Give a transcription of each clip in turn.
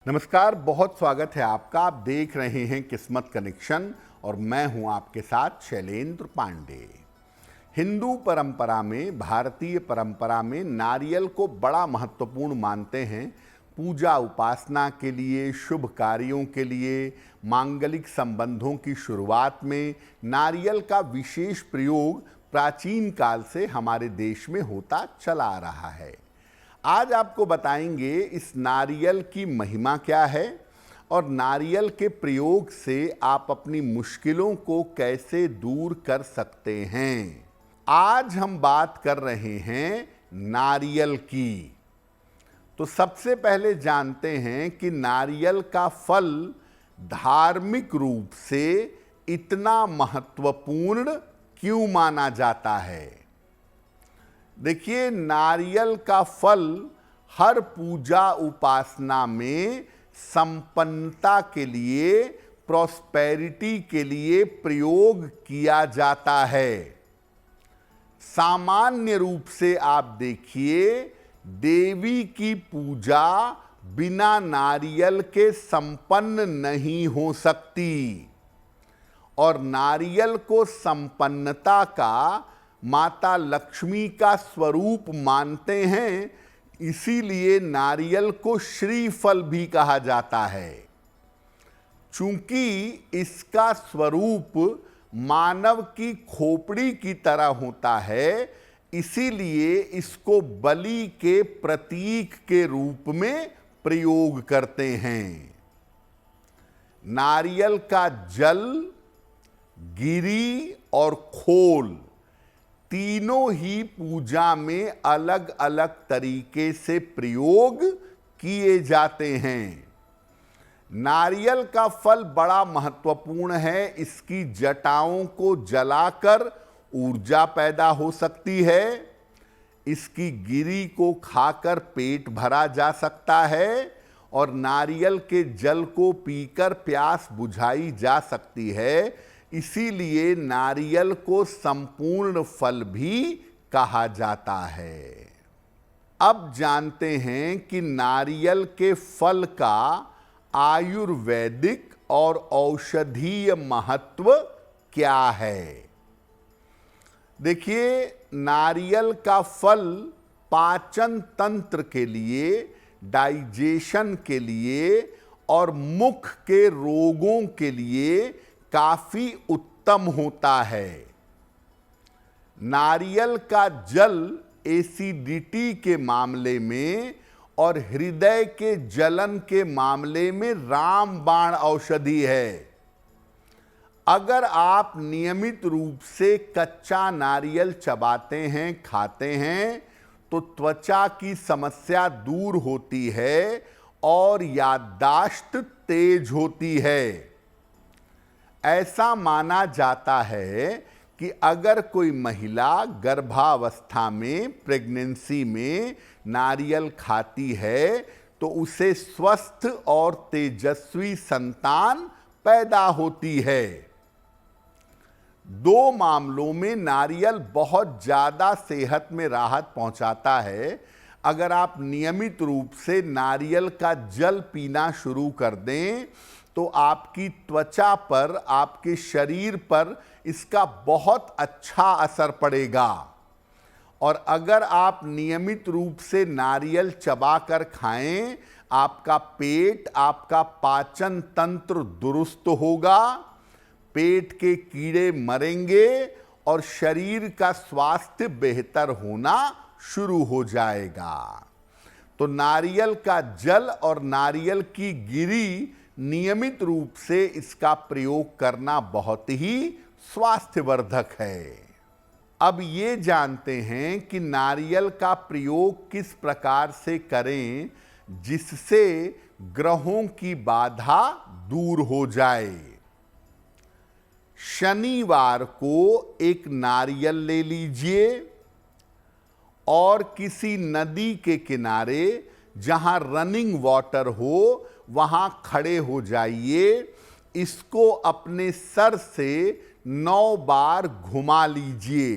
नमस्कार, बहुत स्वागत है आपका। आप देख रहे हैं किस्मत कनेक्शन और मैं हूं आपके साथ शैलेंद्र पांडे। हिंदू परंपरा में, भारतीय परंपरा में नारियल को बड़ा महत्वपूर्ण मानते हैं। पूजा उपासना के लिए, शुभ कार्यों के लिए, मांगलिक संबंधों की शुरुआत में नारियल का विशेष प्रयोग प्राचीन काल से हमारे देश में होता चला आ रहा है। आज आपको बताएंगे इस नारियल की महिमा क्या है और नारियल के प्रयोग से आप अपनी मुश्किलों को कैसे दूर कर सकते हैं। आज हम बात कर रहे हैं नारियल की। तो सबसे पहले जानते हैं कि नारियल का फल धार्मिक रूप से इतना महत्वपूर्ण क्यों माना जाता है। देखिए, नारियल का फल हर पूजा उपासना में संपन्नता के लिए, प्रॉस्पेरिटी के लिए प्रयोग किया जाता है। सामान्य रूप से आप देखिए, देवी की पूजा बिना नारियल के संपन्न नहीं हो सकती और नारियल को संपन्नता का, माता लक्ष्मी का स्वरूप मानते हैं। इसीलिए नारियल को श्रीफल भी कहा जाता है। चूंकि इसका स्वरूप मानव की खोपड़ी की तरह होता है, इसीलिए इसको बलि के प्रतीक के रूप में प्रयोग करते हैं। नारियल का जल, गिरी और खोल तीनों ही पूजा में अलग अलग तरीके से प्रयोग किए जाते हैं। नारियल का फल बड़ा महत्वपूर्ण है। इसकी जटाओं को जलाकर ऊर्जा पैदा हो सकती है। इसकी गिरी को खाकर पेट भरा जा सकता है और नारियल के जल को पीकर प्यास बुझाई जा सकती है। इसीलिए नारियल को संपूर्ण फल भी कहा जाता है। अब जानते हैं कि नारियल के फल का आयुर्वेदिक और औषधीय महत्व क्या है। देखिए, नारियल का फल पाचन तंत्र के लिए, डाइजेशन के लिए और मुख के रोगों के लिए काफी उत्तम होता है। नारियल का जल एसिडिटी के मामले में और हृदय के जलन के मामले में रामबाण औषधि है। अगर आप नियमित रूप से कच्चा नारियल चबाते हैं, खाते हैं, तो त्वचा की समस्या दूर होती है और याददाश्त तेज होती है। ऐसा माना जाता है कि अगर कोई महिला गर्भावस्था में, प्रेगनेंसी में नारियल खाती है तो उसे स्वस्थ और तेजस्वी संतान पैदा होती है। दो मामलों में नारियल बहुत ज्यादा सेहत में राहत पहुंचाता है। अगर आप नियमित रूप से नारियल का जल पीना शुरू कर दें तो आपकी त्वचा पर, आपके शरीर पर इसका बहुत अच्छा असर पड़ेगा। और अगर आप नियमित रूप से नारियल चबाकर खाएं, आपका पेट, आपका पाचन तंत्र दुरुस्त होगा, पेट के कीड़े मरेंगे और शरीर का स्वास्थ्य बेहतर होना शुरू हो जाएगा। तो नारियल का जल और नारियल की गिरी नियमित रूप से इसका प्रयोग करना बहुत ही स्वास्थ्यवर्धक है। अब ये जानते हैं कि नारियल का प्रयोग किस प्रकार से करें जिससे ग्रहों की बाधा दूर हो जाए। शनिवार को एक नारियल ले लीजिए और किसी नदी के किनारे जहां रनिंग वाटर हो वहां खड़े हो जाइए। इसको अपने सर से 9 बार घुमा लीजिए,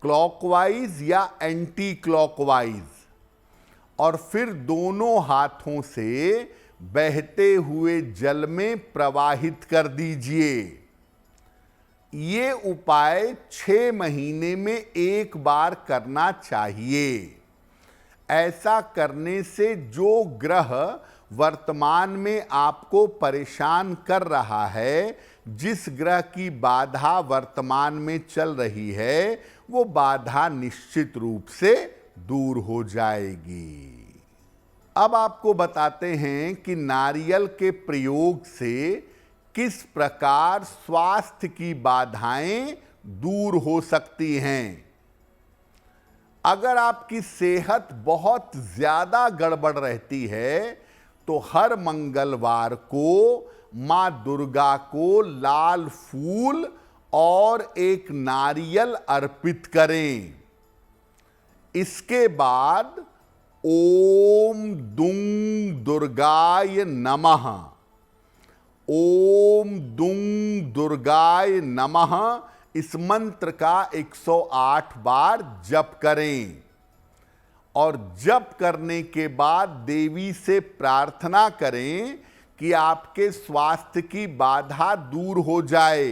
क्लॉकवाइज या एंटी क्लॉकवाइज, और फिर दोनों हाथों से बहते हुए जल में प्रवाहित कर दीजिए। ये उपाय 6 महीने में एक बार करना चाहिए। ऐसा करने से जो ग्रह वर्तमान में आपको परेशान कर रहा है, जिस ग्रह की बाधा वर्तमान में चल रही है, वो बाधा निश्चित रूप से दूर हो जाएगी। अब आपको बताते हैं कि नारियल के प्रयोग से किस प्रकार स्वास्थ्य की बाधाएं दूर हो सकती हैं। अगर आपकी सेहत बहुत ज्यादा गड़बड़ रहती है तो हर मंगलवार को मां दुर्गा को लाल फूल और एक नारियल अर्पित करें। इसके बाद ओम दुं दुर्गाय नमः, ओम दुं दुर्गाय नमः इस मंत्र का 108 बार जप करें और जप करने के बाद देवी से प्रार्थना करें कि आपके स्वास्थ्य की बाधा दूर हो जाए।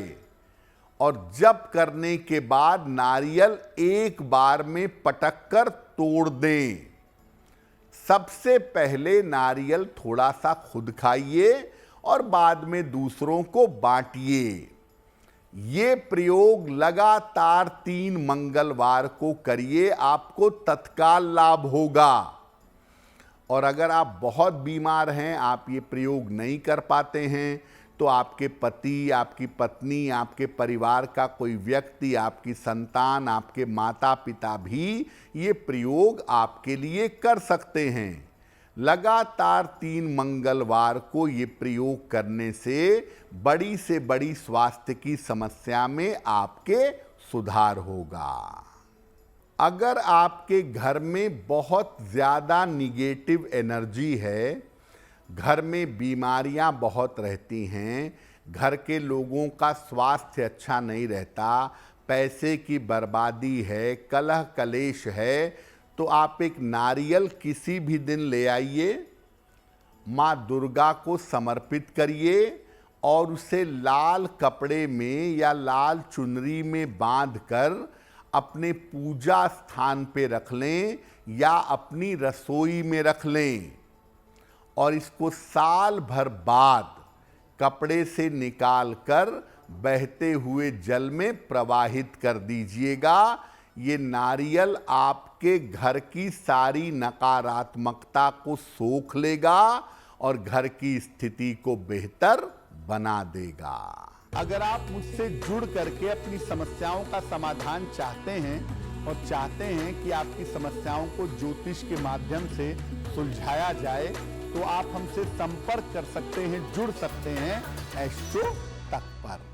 और जप करने के बाद नारियल एक बार में पटक कर तोड़ दें। सबसे पहले नारियल थोड़ा सा खुद खाइए और बाद में दूसरों को बांटिए। ये प्रयोग लगातार 3 मंगलवार को करिए, आपको तत्काल लाभ होगा। और अगर आप बहुत बीमार हैं, आप ये प्रयोग नहीं कर पाते हैं, तो आपके पति, आपकी पत्नी, आपके परिवार का कोई व्यक्ति, आपकी संतान, आपके माता पिता भी ये प्रयोग आपके लिए कर सकते हैं। लगातार 3 मंगलवार को ये प्रयोग करने से बड़ी स्वास्थ्य की समस्या में आपके सुधार होगा। अगर आपके घर में बहुत ज़्यादा निगेटिव एनर्जी है, घर में बीमारियां बहुत रहती हैं, घर के लोगों का स्वास्थ्य अच्छा नहीं रहता, पैसे की बर्बादी है, कलह कलेश है, तो आप एक नारियल किसी भी दिन ले आइए, माँ दुर्गा को समर्पित करिए और उसे लाल कपड़े में या लाल चुनरी में बांधकर अपने पूजा स्थान पे रख लें या अपनी रसोई में रख लें। और इसको साल भर बाद कपड़े से निकालकर बहते हुए जल में प्रवाहित कर दीजिएगा। ये नारियल आपके घर की सारी नकारात्मकता को सोख लेगा और घर की स्थिति को बेहतर बना देगा। अगर आप मुझसे जुड़ करके अपनी समस्याओं का समाधान चाहते हैं और चाहते हैं कि आपकी समस्याओं को ज्योतिष के माध्यम से सुलझाया जाए, तो आप हमसे संपर्क कर सकते हैं, जुड़ सकते हैं एस्ट्रो तक पर।